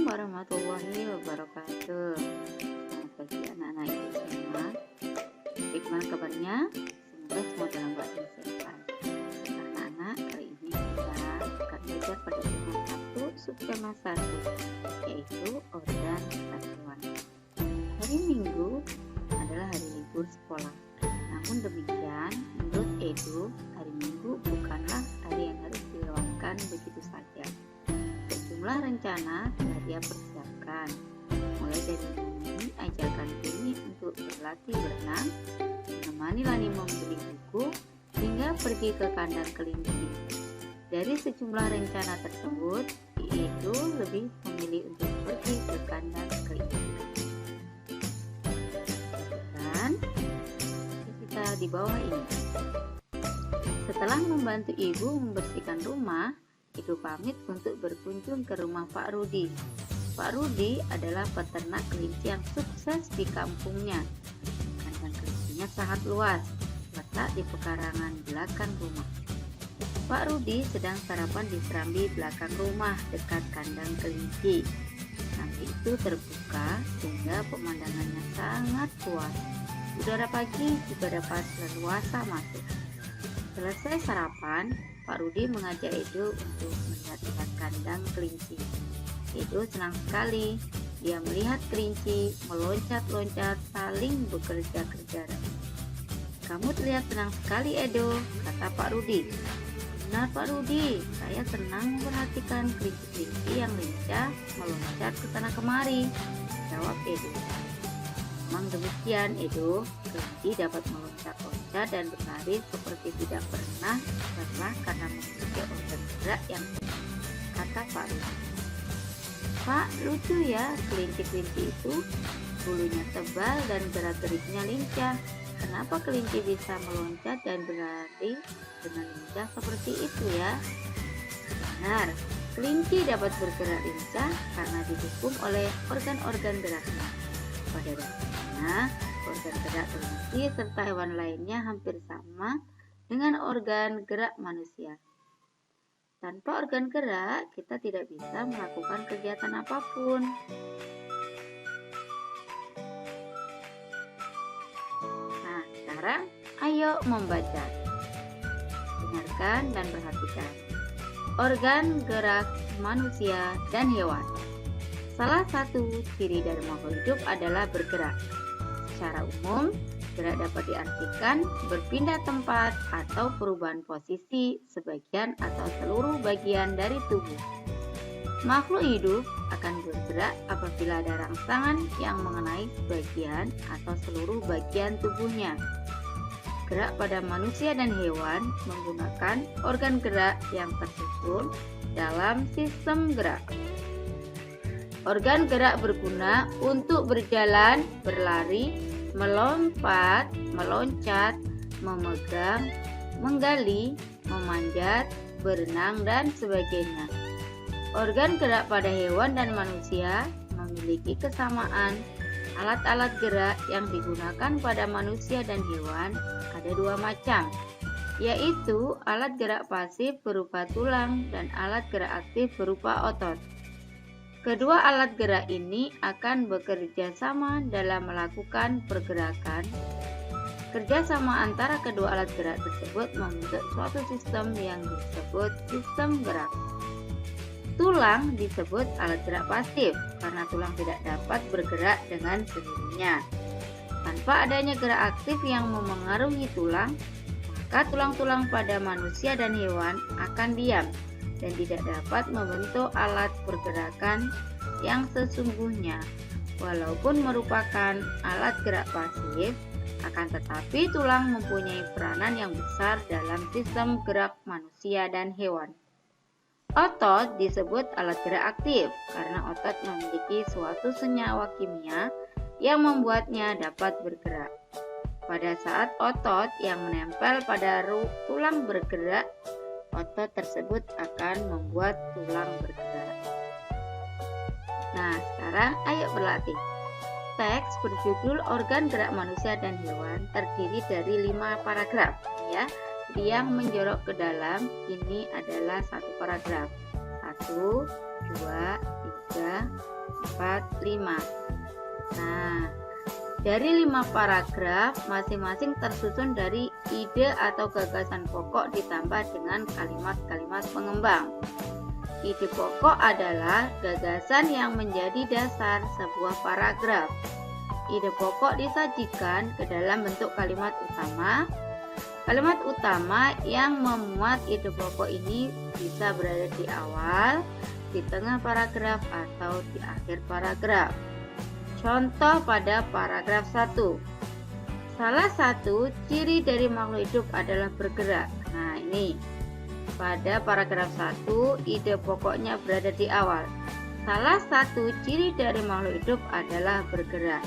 Assalamualaikum warahmatullahi wabarakatuh. Selamat pagi anak-anak ibu semua. Bagaimana kabarnya? Semoga semua dalam keadaan sehat. Anak-anak, kali ini kita akan belajar pada tema 1 subtema 1, yaitu organ kesatuan. Hari Minggu adalah hari libur sekolah. Namun demikian, menurut Edu, hari Minggu bukanlah hari yang harus dilewatkan begitu saja. Sejumlah rencana telah dia persiapkan, mulai dari ajakan Dini untuk berlatih berenang, menemani Lani membeli buku, hingga pergi ke kandang kelinci. Dari sejumlah rencana tersebut, Edu lebih memilih untuk pergi ke kandang kelinci. Dan kita di bawah ini. Setelah membantu ibu membersihkan rumah, Edu pamit untuk berkunjung ke rumah Pak Rudi. Pak Rudi adalah peternak kelinci yang sukses di kampungnya. Kandang kelincinya sangat luas, letak di pekarangan belakang rumah. Pak Rudi sedang sarapan di serambi belakang rumah dekat kandang kelinci. Serambi itu terbuka sehingga pemandangannya sangat luas. Udara pagi juga dapat leluasa masuk. Selesai sarapan, Pak Rudi mengajak Edu untuk melihat kandang kelinci. Edu senang sekali. Dia melihat kelinci meloncat-loncat saling bekerja-kerja. "Kamu terlihat senang sekali, Edu," kata Pak Rudi. "Benar, Pak Rudi. Saya senang memperhatikan kelinci-kelinci yang lincah meloncat ke sana kemari," jawab Edu. "Memang demikian, Edu. Kelinci dapat meloncat-loncat dan berlari seperti tidak pernah lelah karena memiliki organ gerak yang kuat," kata Pak Rudi. "Pak, lucu ya, kelinci-kelinci itu bulunya tebal dan gerak-geriknya lincah. Kenapa kelinci bisa meloncat dan berlari dengan lincah seperti itu ya?" "Benar, kelinci dapat bergerak lincah karena didukung oleh organ-organ geraknya. Pada dasarnya, organ gerak kelinci serta hewan lainnya hampir sama dengan organ gerak manusia. Tanpa organ gerak, kita tidak bisa melakukan kegiatan apapun." Nah, sekarang ayo membaca. Dengarkan dan perhatikan. Organ gerak manusia dan hewan. Salah satu ciri dari makhluk hidup adalah bergerak. Secara umum, gerak dapat diartikan berpindah tempat atau perubahan posisi sebagian atau seluruh bagian dari tubuh. Makhluk hidup akan bergerak apabila ada rangsangan yang mengenai sebagian atau seluruh bagian tubuhnya. Gerak pada manusia dan hewan menggunakan organ gerak yang tersusun dalam sistem gerak. Organ gerak berguna untuk berjalan, berlari, melompat, meloncat, memegang, menggali, memanjat, berenang, dan sebagainya. Organ gerak pada hewan dan manusia memiliki kesamaan. Alat-alat gerak yang digunakan pada manusia dan hewan ada dua macam, yaitu alat gerak pasif berupa tulang dan alat gerak aktif berupa otot. Kedua alat gerak ini akan bekerja sama dalam melakukan pergerakan. Kerjasama antara kedua alat gerak tersebut membentuk suatu sistem yang disebut sistem gerak. Tulang disebut alat gerak pasif karena tulang tidak dapat bergerak dengan sendirinya. Tanpa adanya gerak aktif yang memengaruhi tulang, maka tulang-tulang pada manusia dan hewan akan diam dan tidak dapat membentuk alat pergerakan yang sesungguhnya. Walaupun merupakan alat gerak pasif, akan tetapi tulang mempunyai peranan yang besar dalam sistem gerak manusia dan hewan. Otot disebut alat gerak aktif karena otot memiliki suatu senyawa kimia yang membuatnya dapat bergerak. Pada saat otot yang menempel pada tulang bergerak, otot tersebut akan membuat tulang bergerak. Nah, sekarang ayo berlatih. Teks berjudul Organ Gerak Manusia dan Hewan terdiri dari 5 paragraf, ya. Yang menjorok ke dalam ini adalah satu paragraf. 1, 2, 3, 4, 5. Nah, dari 5 paragraf masing-masing tersusun dari ide atau gagasan pokok ditambah dengan kalimat-kalimat pengembang. Ide pokok adalah gagasan yang menjadi dasar sebuah paragraf. Ide pokok disajikan ke dalam bentuk kalimat utama. Kalimat utama yang memuat ide pokok ini bisa berada di awal, di tengah paragraf, atau di akhir paragraf. Contoh pada paragraf 1. Salah satu ciri dari makhluk hidup adalah bergerak. Nah, ini pada paragraf 1, ide pokoknya berada di awal. Salah satu ciri dari makhluk hidup adalah bergerak.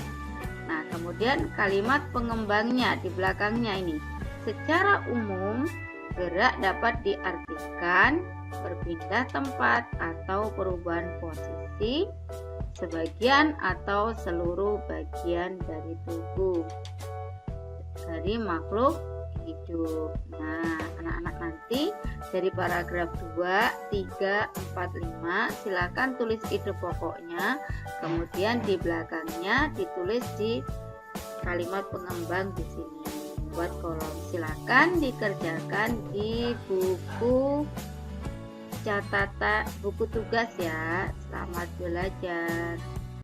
Nah, kemudian kalimat pengembangnya di belakangnya ini. Secara umum, gerak dapat diartikan berpindah tempat atau perubahan posisi, sebagian atau seluruh bagian dari tubuh dari makhluk hidup. Nah, anak-anak nanti dari paragraf 2, 3, 4, 5 silakan tulis ide pokoknya, kemudian di belakangnya ditulis di kalimat pengembang di sini. Buat kolom silakan dikerjakan di buku catatan, buku tugas ya. Selamat belajar.